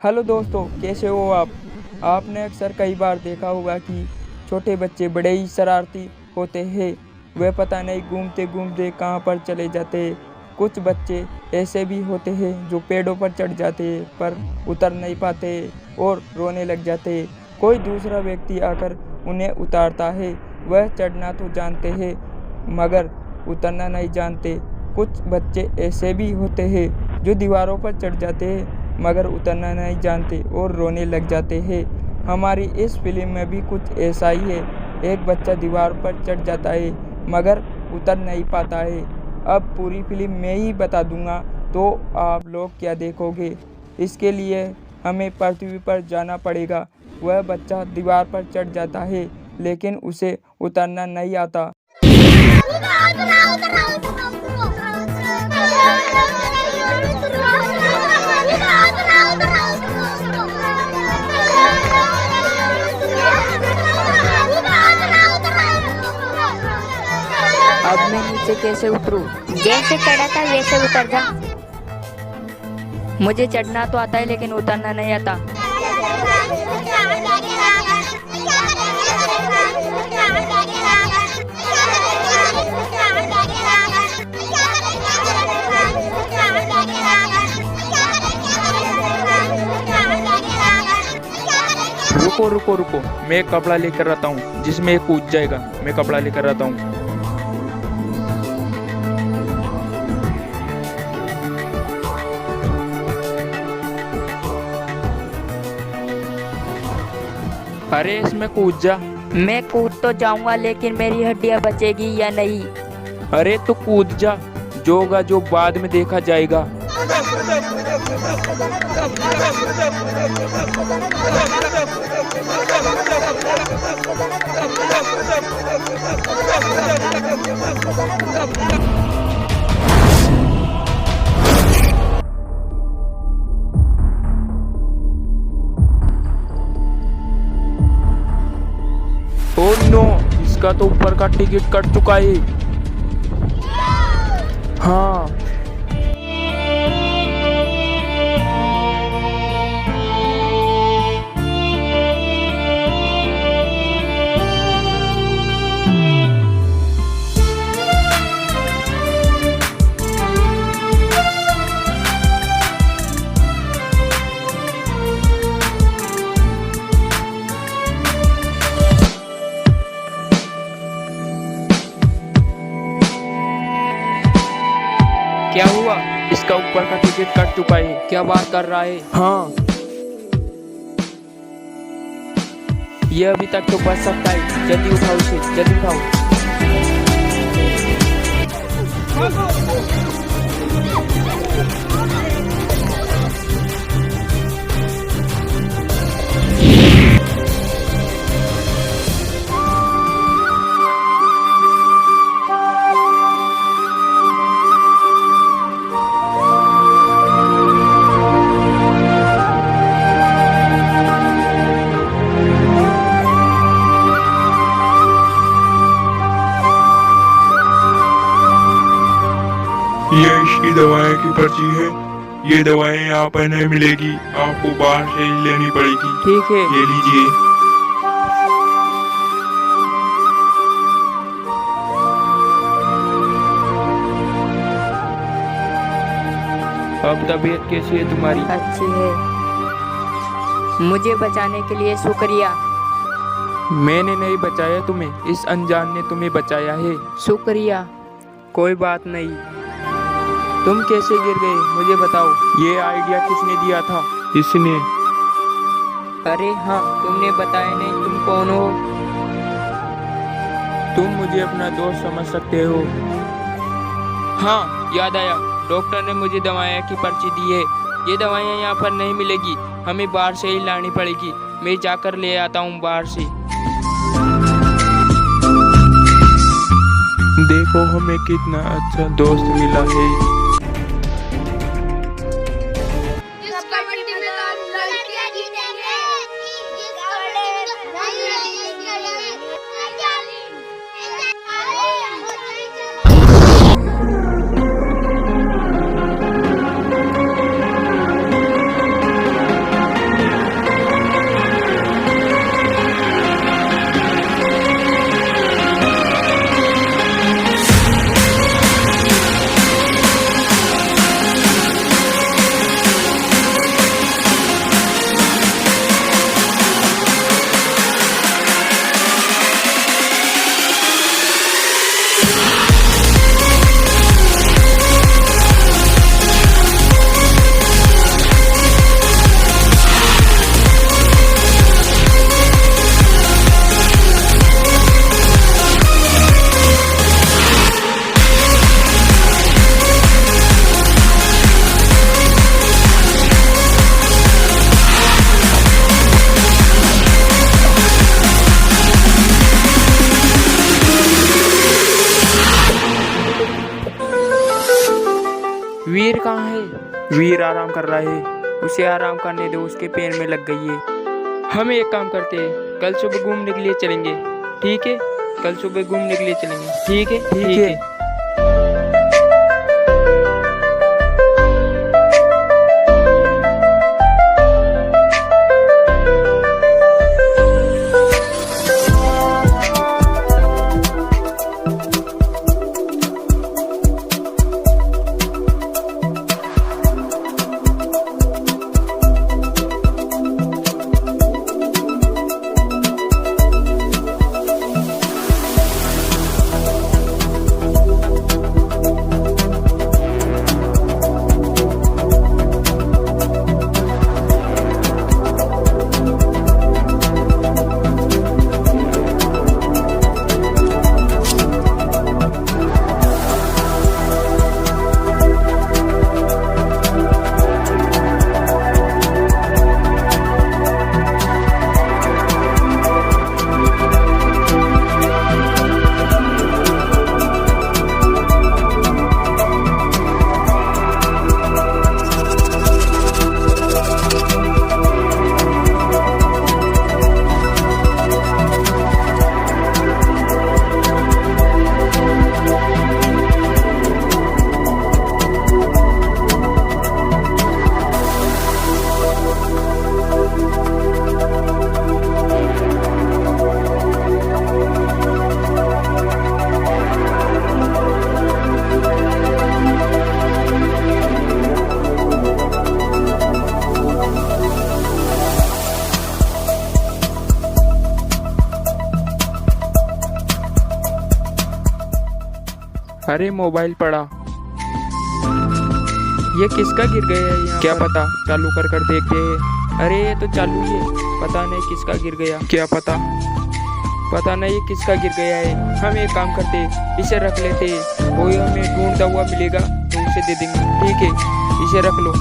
Hello दोस्तों, कैसे हो आप। आपने अक्सर कई बार देखा होगा कि छोटे बच्चे बड़े ही शरारती होते हैं। वे पता नहीं घूमते घूमते कहाँ पर चले जाते हैं। कुछ बच्चे ऐसे भी होते हैं जो पेड़ों पर चढ़ जाते हैं पर उतर नहीं पाते और रोने लग जाते हैं। कोई दूसरा व्यक्ति आकर उन्हें उतारता है। वह चढ़ना तो जानते हैं मगर उतरना नहीं जानते। कुछ बच्चे ऐसे भी होते हैं जो दीवारों पर चढ़ जाते हैं मगर उतरना नहीं जानते और रोने लग जाते हैं। हमारी इस फिल्म में भी कुछ ऐसा ही है। एक बच्चा दीवार पर चढ़ जाता है मगर उतर नहीं पाता है। अब पूरी फिल्म मैं ही बता दूंगा तो आप लोग क्या देखोगे। इसके लिए हमें पृथ्वी पर जाना पड़ेगा। वह बच्चा दीवार पर चढ़ जाता है लेकिन उसे उतरना नहीं आता। अब मैं नीचे कैसे उतरूं? जैसे चढ़ा था वैसे उतर जा। मुझे चढ़ना तो आता है लेकिन उतरना नहीं आता। रुको रुको रुको, मैं कपड़ा लेकर आता हूँ जिसमें कूद जाएगा। मैं कपड़ा लेकर आता हूँ। अरे इसमें कूद जा। मैं कूद तो जाऊंगा लेकिन मेरी हड्डियां बचेगी या नहीं? अरे तो कूद जा, जो होगा जो बाद में देखा जाएगा। ओह नो, इसका तो ऊपर का टिकट कट चुका है। हाँ, क्या हुआ? इसका ऊपर का टिकट कट चुका है। क्या बात कर रहा है? हाँ, ये अभी तक तो बच सकता है। जल्दी उठाओ इसे, जल्दी उठाओ। ये इसकी दवाएं की पर्ची है। ये दवाएं यहाँ पर नहीं मिलेगी, आपको बाहर से ही लेनी पड़ेगी। ठीक है। ये लीजिए। अब तबीयत कैसी है तुम्हारी? अच्छी है। मुझे बचाने के लिए शुक्रिया। मैंने नहीं बचाया तुम्हें, इस अनजान ने तुम्हें बचाया है। शुक्रिया। कोई बात नहीं। तुम कैसे गिर गए मुझे बताओ। ये आइडिया किसने दिया था? इसने। अरे हाँ, तुमने बताया नहीं तुम कौन हो। तुम मुझे अपना दोस्त समझ सकते हो। हाँ, याद आया। डॉक्टर ने मुझे दवाइयाँ की पर्ची दी है। ये दवाइयाँ यहाँ पर नहीं मिलेगी, हमें बाहर से ही लानी पड़ेगी। मैं जाकर ले आता हूँ बाहर से। देखो हमें कितना अच्छा दोस्त मिला है। वीर कहाँ है? वीर आराम कर रहा है, उसे आराम करने दो, उसके पैर में लग गई है। हम एक काम करते हैं, कल सुबह घूमने के लिए चलेंगे, ठीक है? कल सुबह घूमने के लिए चलेंगे, ठीक है? ठीक है। अरे मोबाइल पड़ा, ये किसका गिर गया है यहाँ? क्या पता, चालू कर देखते हैं। अरे ये तो चालू ही है, पता नहीं किसका गिर गया। क्या पता नहीं ये किसका गिर गया है। हम एक काम करते, इसे रख लेते, कोई हमें ढूंढता हुआ मिलेगा तो उसे दे देंगे, ठीक है? इसे रख लो।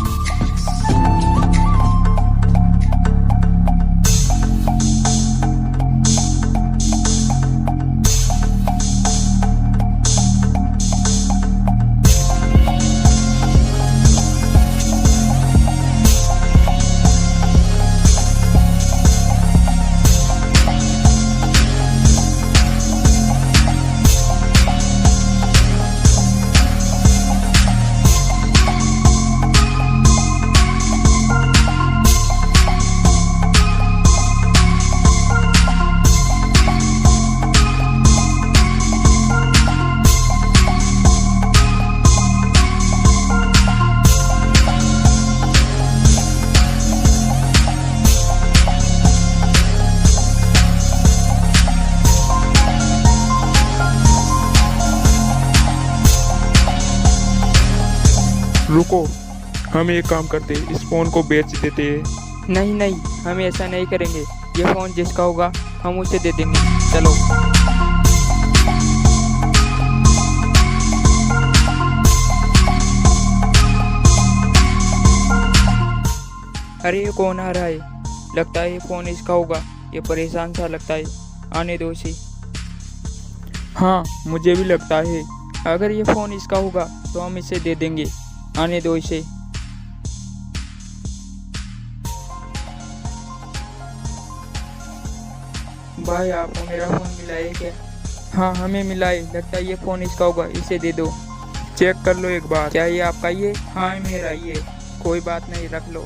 रुको, हम एक काम करते, इस फोन को बेच देते हैं। नहीं नहीं, हम ऐसा नहीं करेंगे। ये फोन जिसका होगा हम उसे दे देंगे। चलो। अरे ये कौन आ रहा है? लगता है ये फोन इसका होगा। ये परेशान सा लगता है, आने दो इसे। हाँ, मुझे भी लगता है अगर ये फोन इसका होगा तो हम इसे दे देंगे, आने दो इसे। भाई, आपको मेरा फोन मिला है क्या? हाँ, हमें मिला है, लगता है ये फोन इसका होगा, इसे दे दो। चेक कर लो एक बार। क्या ये आपका ही है? हाँ, मेरा ही है। कोई बात नहीं, रख लो।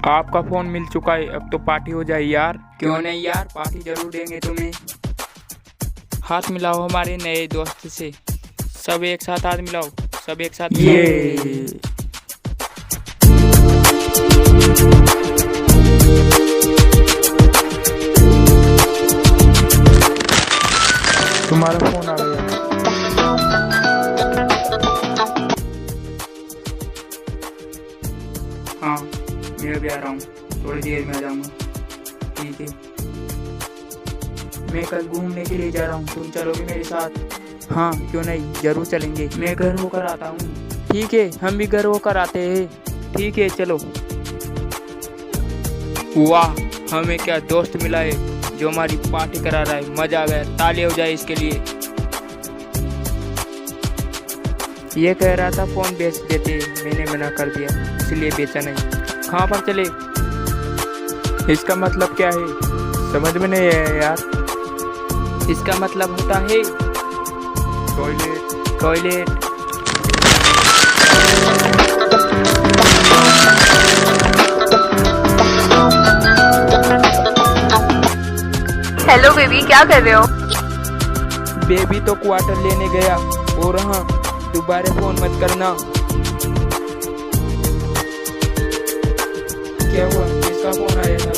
आपका फोन मिल चुका है, अब तो पार्टी हो जाए यार। क्यों नहीं यार, पार्टी जरूर देंगे तुम्हें। हाथ मिलाओ हमारे नए दोस्त से, सब एक साथ हाथ मिलाओ, सब एक साथ। ये तुम्हारा फोन आ गया। हाँ, मैं भी आ रहा हूँ, थोड़ी देर में आ जाऊँगा, ठीक है? मैं कल घूमने के लिए जा रहा हूँ, तुम चलोगे मेरे साथ? हाँ, क्यों नहीं, जरूर चलेंगे। मैं घर होकर आता हूँ। ठीक है, हम भी घर होकर आते हैं। ठीक है, चलो। वाह, हमें क्या दोस्त मिला है जो हमारी पार्टी करा रहा है। मजा आ गया, ताली हो जाए इसके लिए। ये कह रहा था फ़ोन बेच देते, मैंने मना कर दिया, इसलिए बेचा नहीं। कहाँ पर चले? इसका मतलब क्या है? समझ में नहीं आया यार। इसका मतलब होता है टॉयलेट। टॉयलेट। हेलो बेबी, क्या कर रहे हो? बेबी तो क्वार्टर लेने गया। और हाँ, दोबारा फोन मत करना। क्या हुआ? किसका फोन आया था?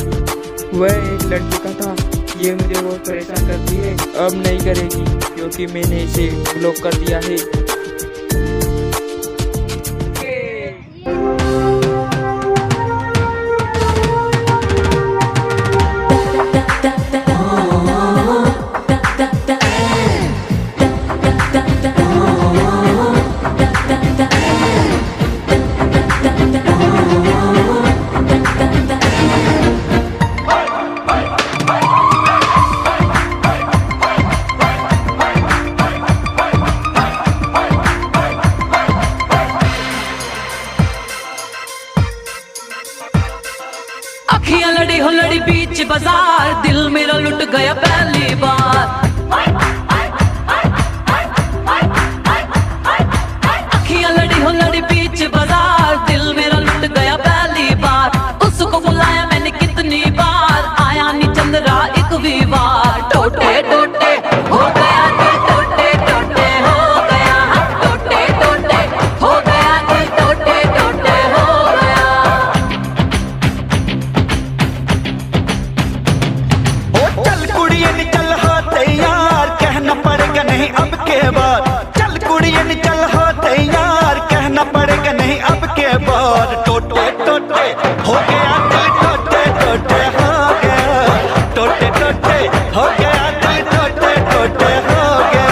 वह एक लड़की का था। ये मुझे बहुत परेशान करती है। अब नहीं करेगी क्योंकि मैंने इसे ब्लॉक कर दिया है। अखियां लड़ी हो लड़ी बीच बाजार, दिल मेरा लुट गया पहली बार। अखियां लड़ी हो लड़ी बीच बाजार, दिल मेरा लुट गया पहली बार। उसको बुलाया मैंने कितनी बार, आया नहीं चंद्रा एक भी बार। टोटे टोटे हो गया दिल, टोटे टोटे हो गया, टोटे टोटे हो गया दिल, टोटे टोटे हो गया। चल कुड़ियन चल हो तैयार, कहना पड़ेगा नहीं अब के बाद। चल कुड़ियन चल हो तैयार, कहना पड़ेगा नहीं अब के बाद। टोटे टोटे हो गया दिल, टोटे टोटे हो गया, टोटे टोटे हो गया दिल, टोटे टोटे हो गया।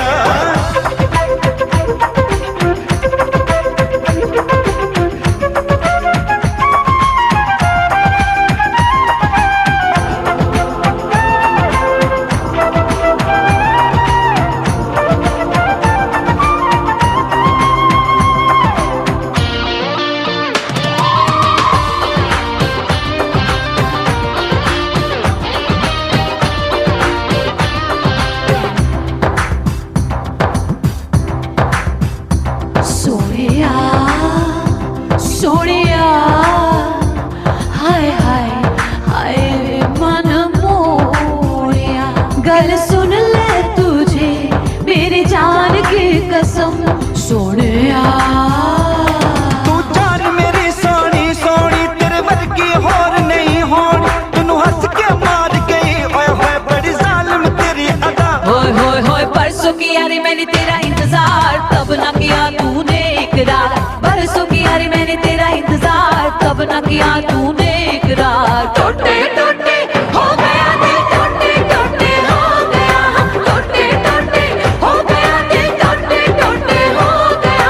सोनिया सोनिया, हाय हाय हाय मन मोरिया। गल सुन ले तुझे मेरी जान की कसम सोनिया। तू जान मेरी सोनी सोनी, तेरे वर्गी होर नहीं होनी। तू हंस के मार गई, ओए होए बड़ी जालिम तेरी अदा। होय होय होय, परसों की यारी मैंने तेरा इंतजार, तब ना किया तूने इकरार। परसों की यारी मैंने तेरा इंतजार, तब ना किया तूने इकरार। टोटे टोटे हो गया दिल, टोटे टोटे हो गया, टोटे टोटे हो गया दिल, टोटे टोटे हो गया।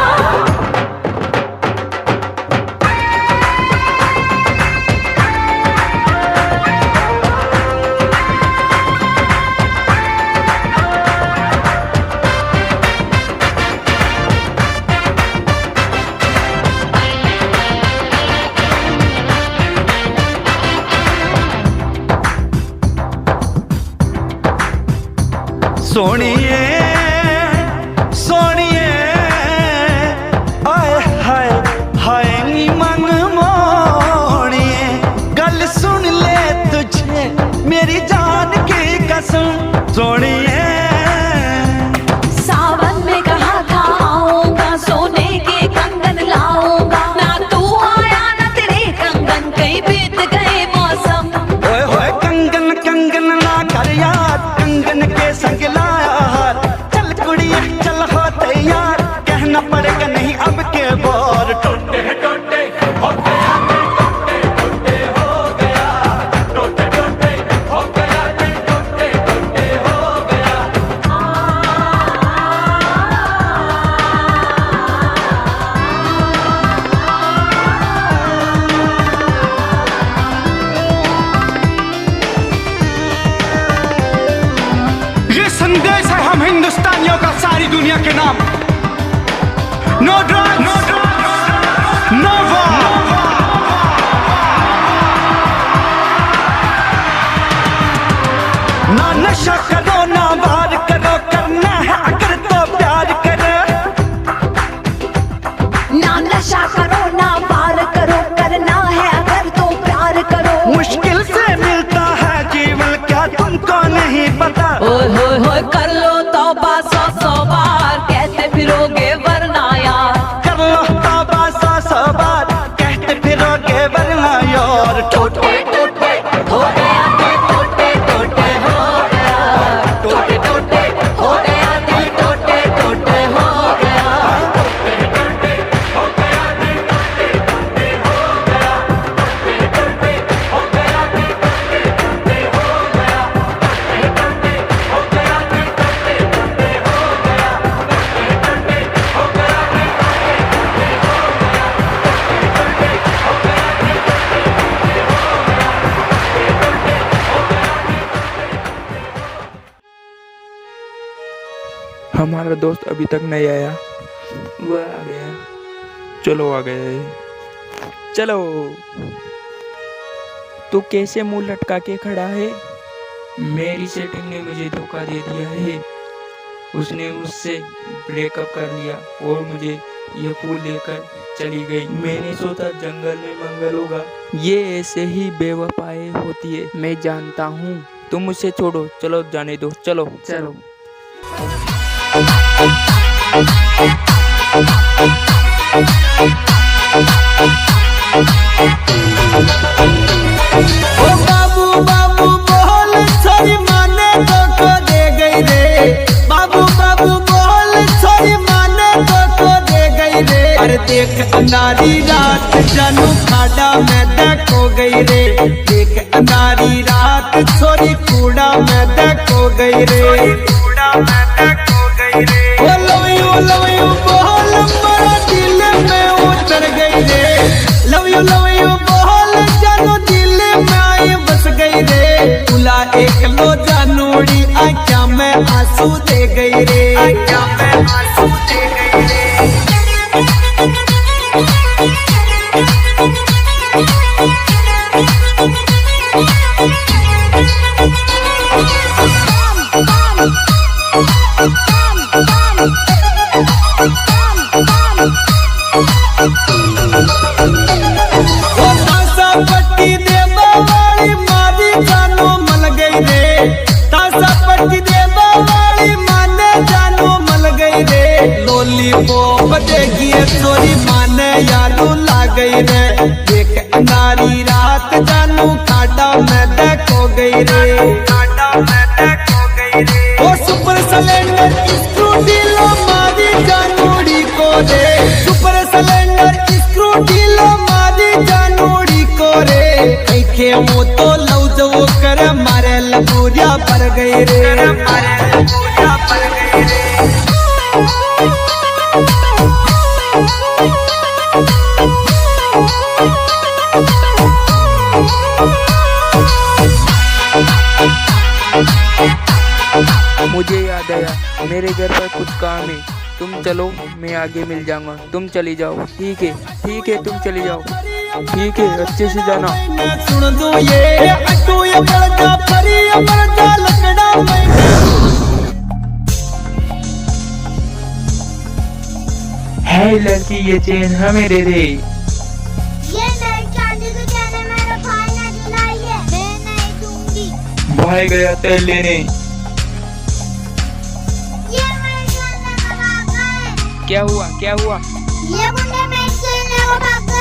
सोनिए सोनिए, आए हाय हाय नी मन मोनिए। गल सुन ले तुझे मेरी जान की कसम सोनिए। सावन में कहा था आऊंगा, सोने के कंगन लाऊंगा। ना तू आया ना तेरे कंगन, कहीं बीत गए मौसम। ओए होए कंगन कंगन ना कर यार, कंगन के संग लाया हार। चल कुड़िया चल हो तैयार, कहना पड़ेगा नहीं अब के बार। टोटे टोटे हो गया दिल, टोटे टोटे हो गया, टोटे टोटे हो गया दिल, टोटे टोटे हो गया। ये संदेश है हम हिंदुस्तानियों का सारी दुनिया के नाम। No drugs, no war. ना नशा करो ना वार करो, करना है अगर तो प्यार करो। ना नशा करो ना वार करो, करना है अगर तो प्यार करो। मुश्किल से मिलता है जीवन, क्या तुमको नहीं पता? ओए होए होए कर लो तौबा 100 बार, कहते फिरोगे वरना यार। कर लो तौबा 100 बार, कहते फिरोगे वरना यार। टोटे टोटे हो गया दिल, टोटे टोटे हो गया, टोटे टोटे हो गया दिल, टोटे टोटे हो गया। हमारा दोस्त अभी तक नहीं आया। वो आ गया। चलो आ गए। चलो। तू कैसे मुंह लटका के खड़ा है? मेरी सेटिंग ने मुझे धोखा दे दिया है। उसने मुझसे ब्रेकअप कर लिया और मुझे ये फूल देकर चली गई। मैंने सोचा जंगल में मंगल होगा। ये ऐसे ही बेवफाई होती है, मैं जानता हूँ। तुम मुझसे छोड़ो, चलो जाने दो। चलो चलो। ओ बाबू बाबू बोल, छोरी माने तो दे गई रे। बाबू बाबू बोल, छोरी माने तो दे गई रे। अरे देख अंधारी रात, जानू खाड़ा में देखो गई रे। देख अंधारी रात, छोरी कूड़ा में देखो गई रे। कूड़ा में देखो गई रे। ओ लव यू बोल, मेरा दिल में उतर गई रे। लव यू बोल, जानू दिल में आई बस गई रे। तुला एक लो जानूड़ी, आँखों में आंसू दे गई रे। आँखों में आंसू दे गई रे। पट्टी देवा वाली मारी जानो मल गई रे। तासा पट्टी देवा वाली माने जानो मल गई रे। लॉलीपॉप देखी चोरी माने यादू ला गई रे। देख नारी रात, जानू खाड़ा में देखो गई रे। खाड़ा में देखो गई रे। ओ सुपर सिलेंडर स्कूटी लो मारी जानूड़ी को दे। सुपर सिलेंडर स्कूटी लो मारी जानूड़ी को रे। के मुँह तो लव जो कर मारे लबूरिया पर गई रे। मारे लबूरिया पर गई रे। मुझे याद आया, मेरे घर पर कुछ काम है। तुम चलो, मैं आगे मिल जाऊंगा। तुम चली जाओ। ठीक है तुम चली जाओ। ठीक है, अच्छे से जाना। सुन दो ये बड़का परी बड़का लकड़ा। है लड़की, ये चेन हमें दे दे। ये मेरे चांदी की चेन है, मेरे भाई ने दिलाई है, मैं नहीं दूंगी। भाई गया तेल लेने। ये मेरे चेन लेकर भाग गए। क्या हुआ? ये गुंडे मेरे चेन लेकर भाग गए।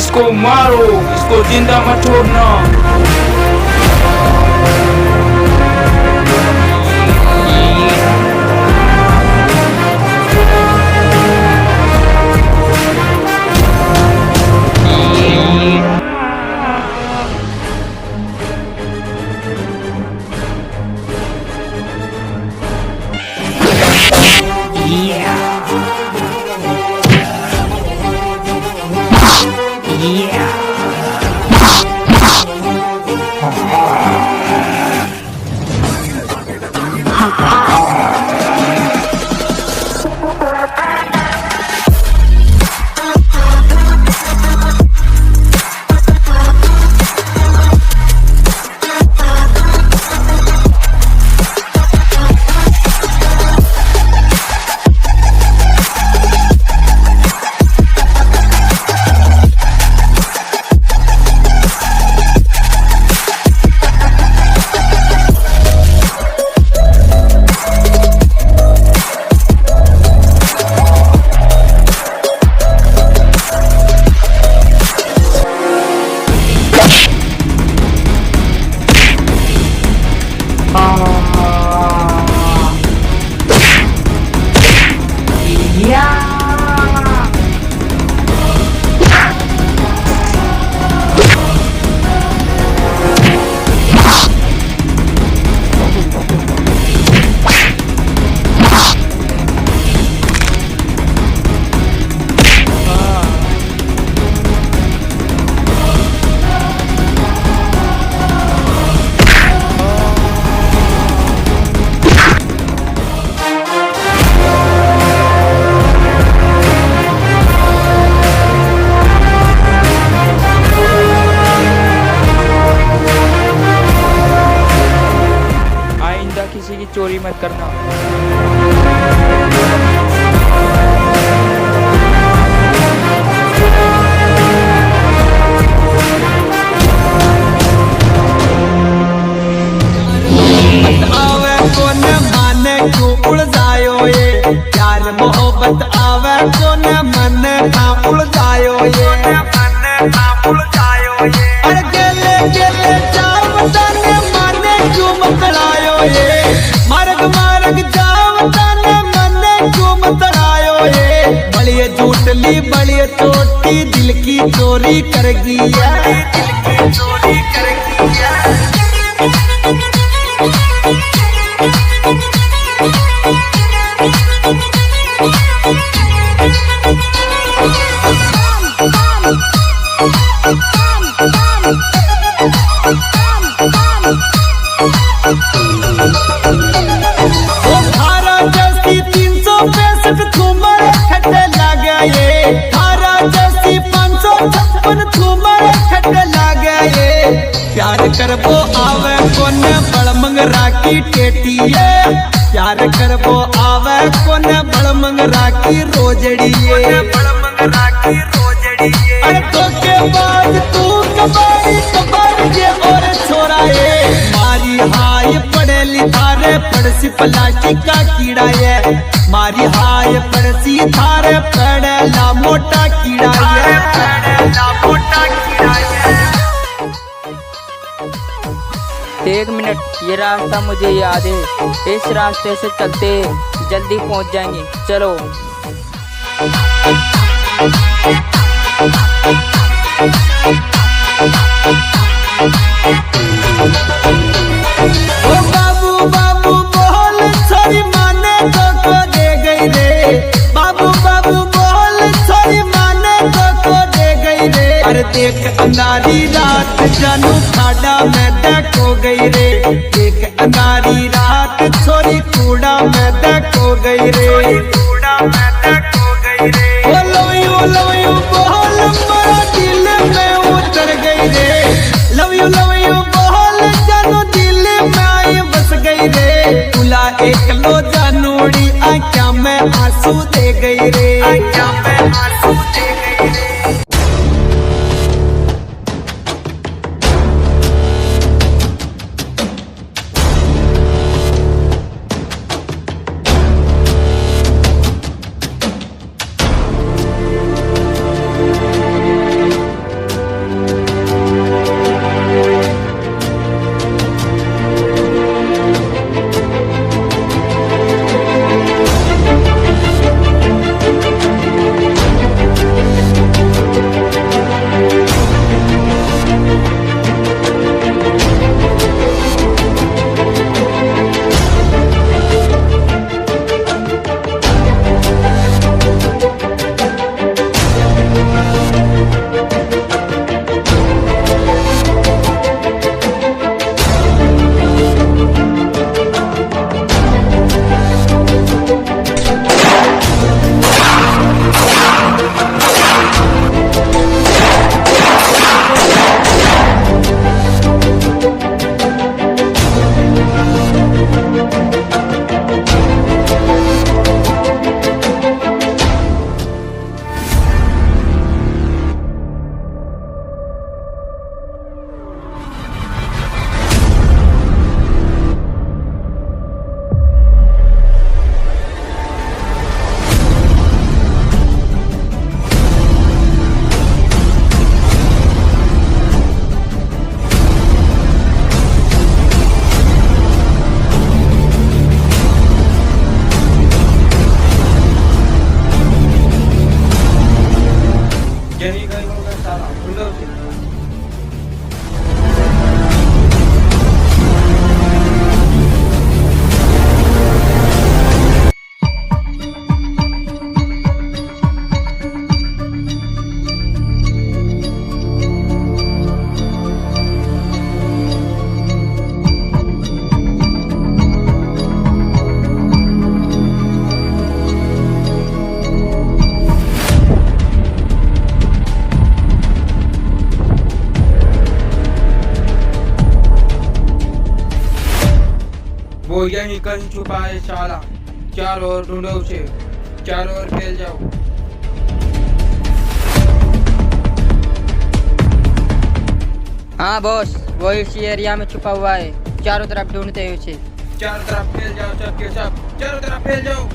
इसको मारो, इसको जिंदा मत छोड़ना। किसी की चोरी मत करना। आवे कोन माने क्यों उड़ जायो ये, प्यार मोहब्बत आवे कोन मन ना उड़ जायो ये, अरे गेले गेले जावतन माने क्यों मतलायो ये, मार्ग मार्ग जावतन माने क्यों मतलायो ये, बलिए झूठली बलिए चोटी दिल की चोरी कर गया, दिल की चोरी कर गया। धारा जैसी 365 ठुमर खट्टे लगे ये, धारा जैसी 556 ठुमर खट्टे लगे ये, प्यार करबो आवे कोन बड़ मंगरा की टेटिए, प्यार करबो आवे कोन बड़ मंगरा की रोजड़िए, अरे तो के बाद तू कबाड़ी कबाड़ी जे और छोरा ये, मारी हाय पढ़े लिखारे पड़सी प्लास्टिक का कीड़ा ये, मारी हाय पड़सी थारे पड़ेला मोटा कीड़ा ये, पड़ेला मोटा कीड़ा ये। 1 मिनट, ये रास्ता मुझे याद है, इस रास्ते से चलते जल्दी पहुंच जाएंगे, चलो। ओ बाबू बाबू बोल छोरी माने को दे गई रे, बाबू बाबू बोल छोरी माने को दे गई रे, अरे देख अंगारी रात जानू खाड़ा में देखो गई रे, देख अंगारी रात छोरी कूड़ा में देखो गई रे, कूड़ा में देखो गई रे, ओ लव यू बोल मेरा दिल में उतर गई रे, लव यू बोल जानू दिल में आई बस गई रे, तुला एक लो जानूड़ी आँखों में आंसू दे गई रे, आँखों में आंसू दे गई रे। वो यहीं कहीं छुपा है साला, चारों ओर ढूंढो उसे, चारों ओर फैल जाओ। हाँ बॉस, वो इसी एरिया में छुपा हुआ है, चारों तरफ ढूंढते हैं उसे। चारों तरफ फैल जाओ, सबके सब चारों तरफ फैल जाओ।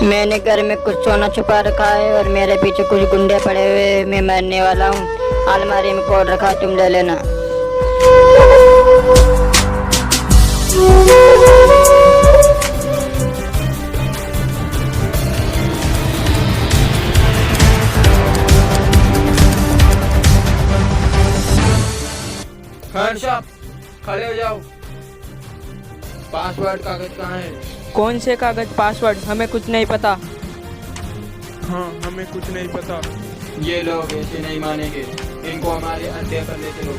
मैंने घर में कुछ सोना छुपा रखा है और मेरे पीछे कुछ गुंडे पड़े हुए हैं। मैं मरने वाला हूँ। अलमारी में कोड रखा, तुम ले लेना। खान साहब खड़े हो जाओ। पासवर्ड कागज कहाँ है? कौन से कागज पासवर्ड? हमें कुछ नहीं पता। हाँ हमें कुछ नहीं पता। ये लोग ऐसे नहीं मानेंगे, इनको हमारे अड्डे पर ले चलो।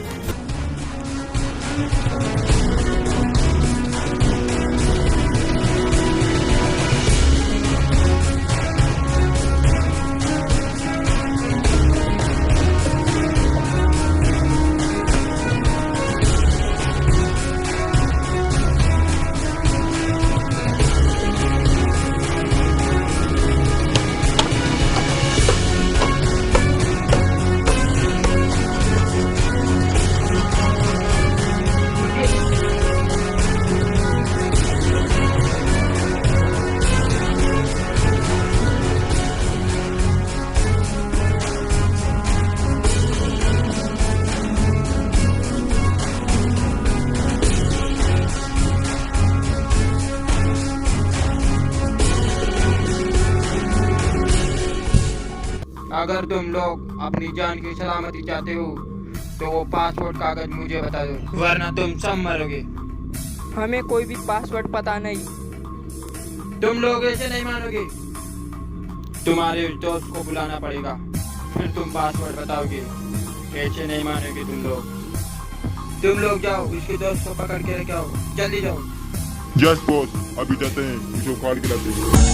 अगर तुम लोग अपनी जान की सलामती चाहते हो तो वो पासपोर्ट कागज मुझे बता दो, वरना तुम सब मरोगे। हमें कोई भी पासवर्ड पता नहीं। तुम लोग ऐसे नहीं मानोगे। तुम्हारे उस दोस्त को बुलाना पड़ेगा, फिर तुम पासवर्ड बताओगे। ऐसे नहीं मानोगे तुम लोग। तुम लोग जाओ, उसके दोस्त को पकड़ के लेके आओ, जल्दी जाओ। यस बॉस, अभी जाते हैं, इसे उखाड़ के लाते हैं।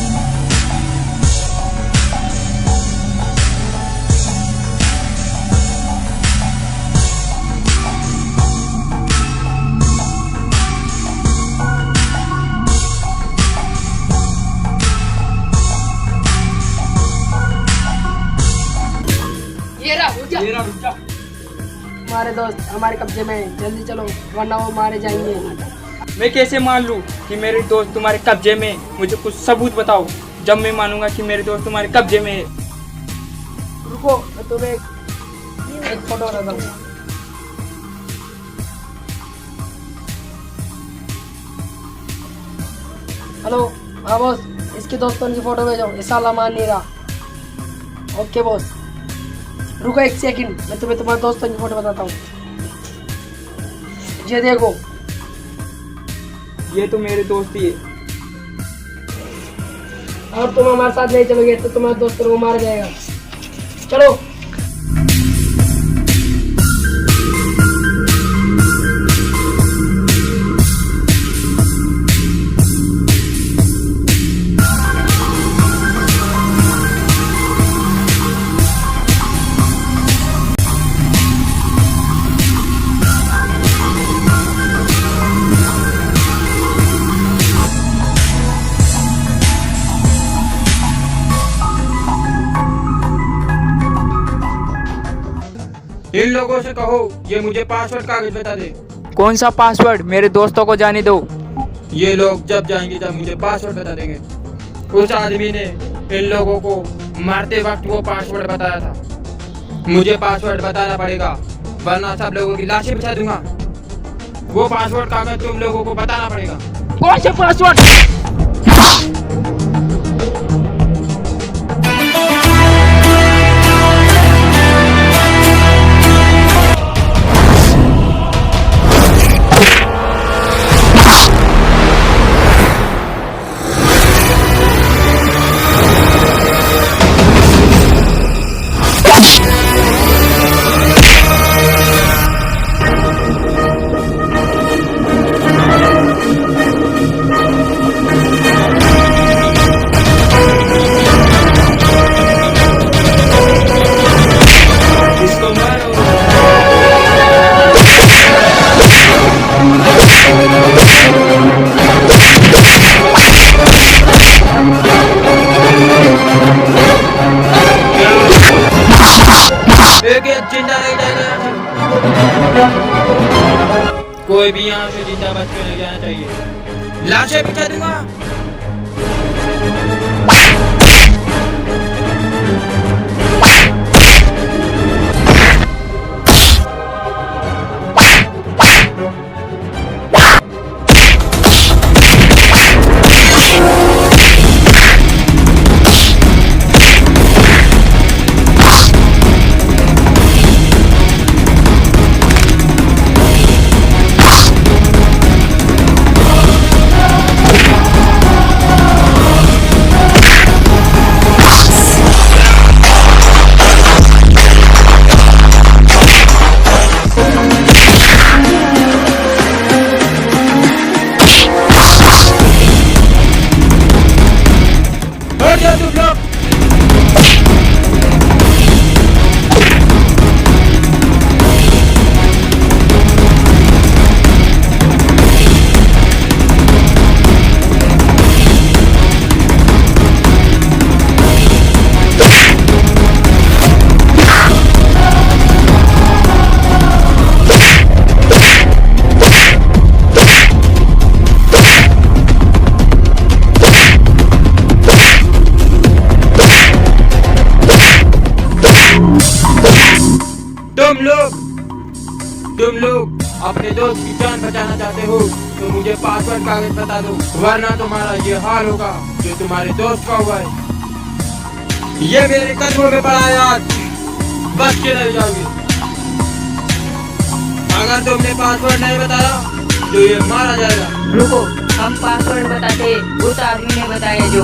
हमारे दोस्त हमारे कब्जे में है, जल्दी चलो वरना वो मारे जाएंगे। मैं कैसे मान लूँ कि मेरे दोस्त तुम्हारे कब्जे में है? मुझे कुछ सबूत बताओ, जब मैं मानूंगा कि मेरे दोस्त तुम्हारे कब्जे में है। रुको, मैं तुम्हें एक फोटो बताता हूँ। हेलो, हाँ बॉस, इसके दोस्तों की फोटो भेजो, ये साला मान नहीं रहा। ओके बॉस, रुको एक सेकंड, मैं तुम्हें तुम्हारे दोस्तों की फोटो बताता हूँ। ये देखो, ये तो मेरे दोस्त ही है। और तुम हमारे साथ नहीं चलोगे तो तुम्हारे दोस्तों को मार जाएगा। चलो। इन लोगों से कहो ये मुझे पासवर्ड कागज बता दे। कौन सा पासवर्ड? मेरे दोस्तों को जाने दो। ये लोग जब जाएंगे तब मुझे पासवर्ड बता देंगे। उस आदमी ने इन लोगों को मारते वक्त वो पासवर्ड बताया था। मुझे पासवर्ड बताना पड़ेगा वरना सब लोगों की लाशें बिछा दूंगा। वो पासवर्ड कागज तुम लोगों को बताना पड़ेगा। कौन सा पासवर्ड? जिंदा नहीं जाएगा। कोई भी यहाँ से जिंदा बच के नहीं जाना चाहिए। लाशें बिछा दूंगा। तुम लोग अपने दोस्त की जान बचाना चाहते हो तो मुझे पासवर्ड कागज बता दो, वरना तुम्हारा ये हाल होगा जो तुम्हारे दोस्त का हुआ है। ये मेरे कदमों में पड़ा है आज, बच के नहीं जाओगे। अगर तुमने पासवर्ड नहीं बताया तो ये मारा जाएगा। रुको, हम पासवर्ड बताते, उस आदमी ने बताया जो।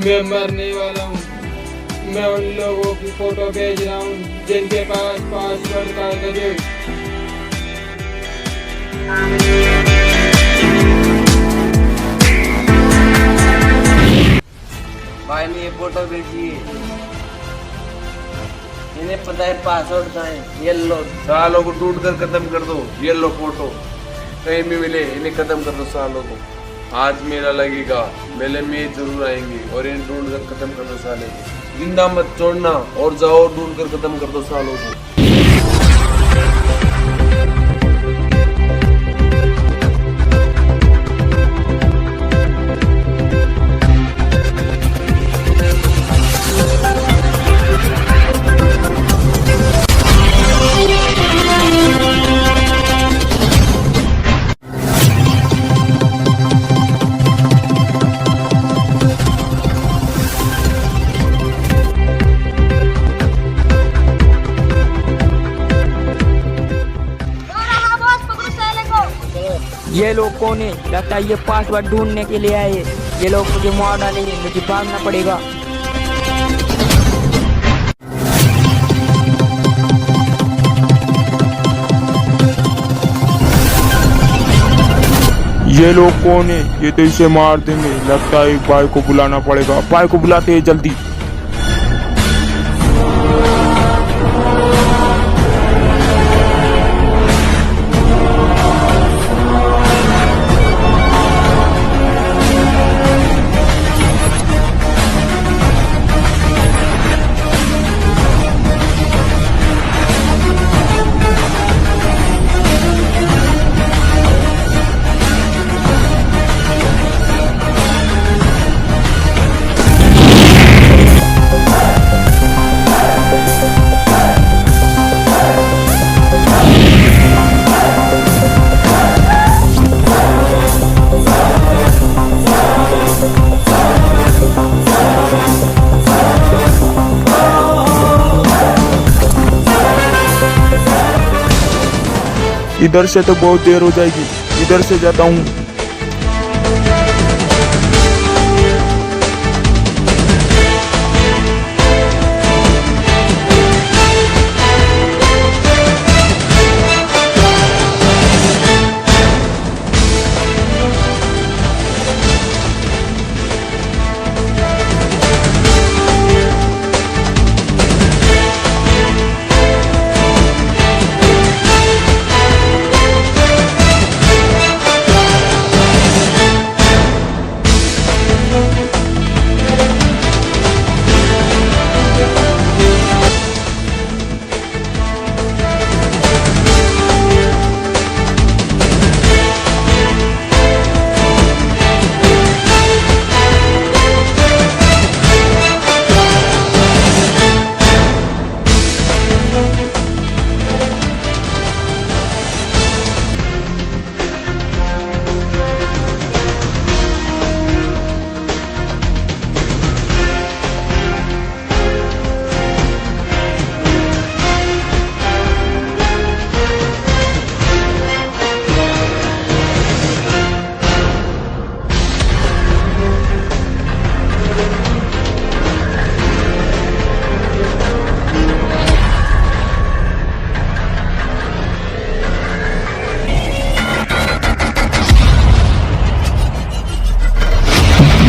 मैं मरने वाला हूँ। मैं उन लोगों की फोटो भेज रहा हूँ जिनके पास पासवर्ड कागज है। भाई ने ये फोटो भेजी है, इन्हें पता है पासवर्ड का है। ये लो, सालों को टूट कर खत्म कर दो। ये लो फोटो, कहीं भी मिले इन्हें खत्म कर दो सालों को। आज मेला लगेगा, मेले में जरूर आएंगे और इन्हें ढूंढ कर खत्म कर दो साले को। जिंदा मत छोड़ना और जाओ ढूंढ कर खत्म कर दो सालों को। ये लोग कौन है? लगता है ये पासवर्ड ढूंढने के लिए आए। ये लोग मुझे मार डालेंगे, मुझे भागना पड़ेगा। ये लोग कौन है? ये तो इसे मार देंगे। लगता है एक भाई को बुलाना पड़ेगा। भाई को बुलाते हैं जल्दी। इधर से तो बहुत देर हो जाएगी, इधर से जाता हूँ।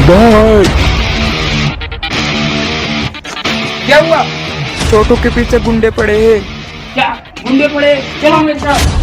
भाई क्या हुआ? छोटू के पीछे गुंडे पड़े हैं। क्या गुंडे पड़े? चलो मेरे साथ।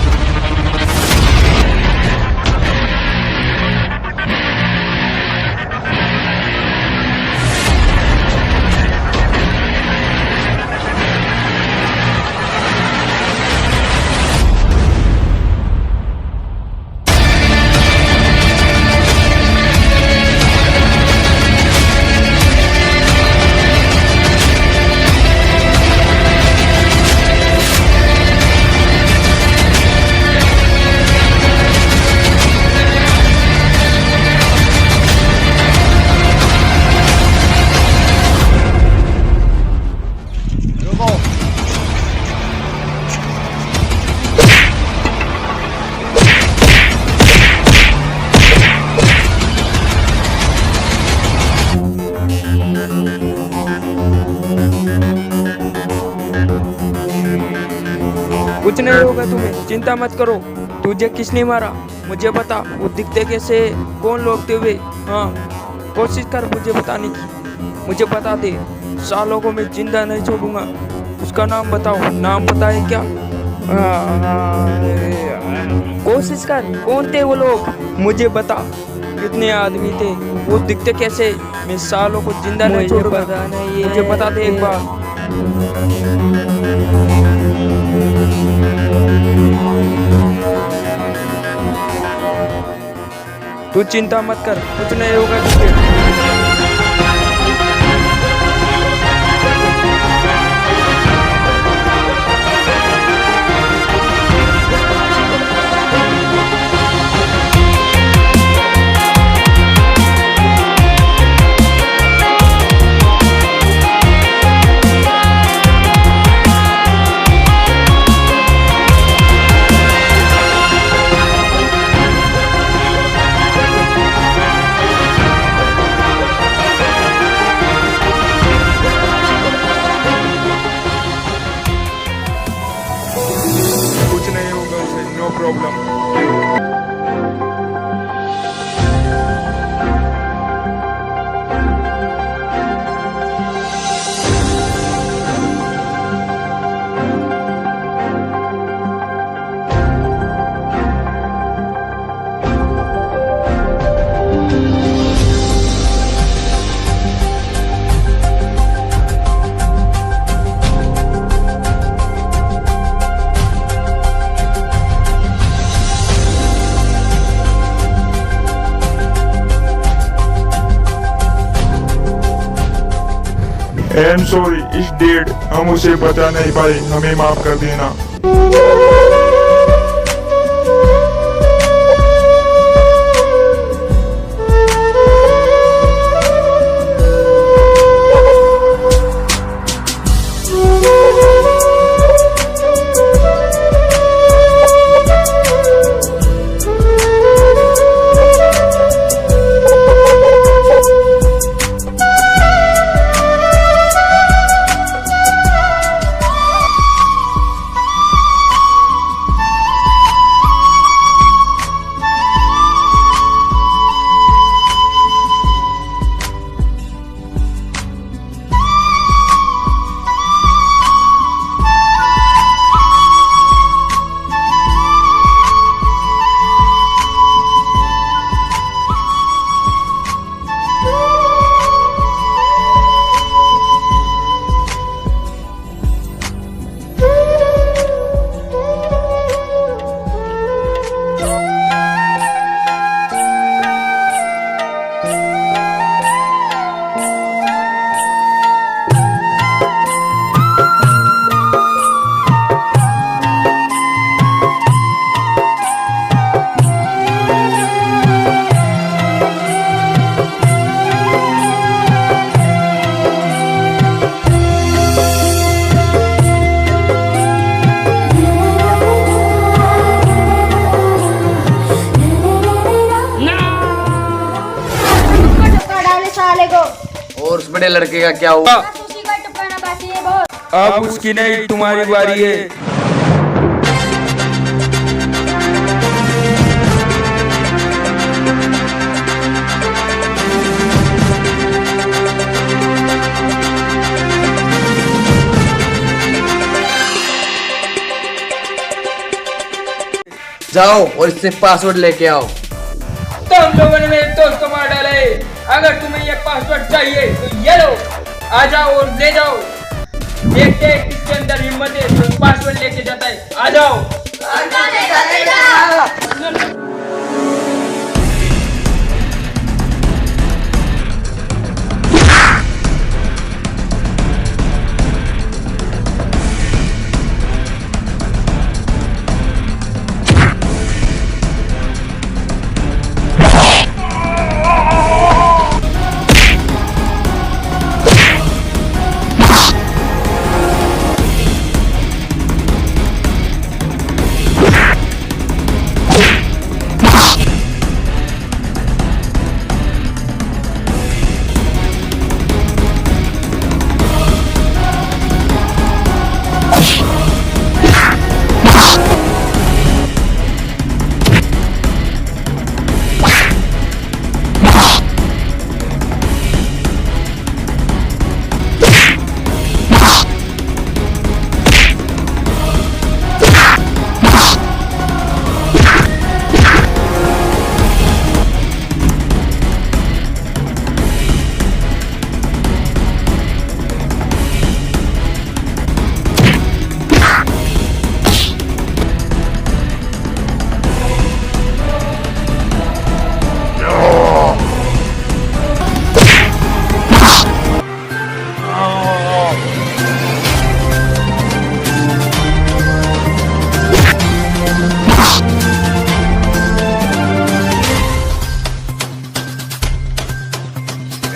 कुछ नहीं होगा तुम्हें, चिंता मत करो। तुझे किसने मारा मुझे बता, वो दिखते कैसे, कौन लोग थे वे? हाँ कोशिश कर मुझे बताने की, मुझे बता दे, सालों को मैं जिंदा नहीं छोड़ूंगा। उसका नाम बताओ, नाम पता है क्या? कोशिश कर, कौन थे वो लोग मुझे बता, कितने आदमी थे, वो दिखते कैसे, मैं सालों को जिंदा नहीं छोड़ूंगा, मुझे बता दे एक बार। तू चिंता मत कर, कुछ नहीं होगा तुझे। No problem. I am sorry, इस डेट हम उसे बता नहीं पाए, हमें माफ कर देना। और उस बड़े लड़के का क्या हुआ? अब उसकी नहीं, तुम्हारी बारी है। जाओ और इससे पासवर्ड लेके आओ। तुम लोगों ने मेरे दोस्त को मार डाला है, अगर तुम्हें ये पासवर्ड चाहिए तो ये लो, आ जाओ और ले जाओ। देखते हैं किसके अंदर हिम्मत है तो पासवर्ड लेके जाता है, आ जाओ।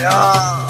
गया।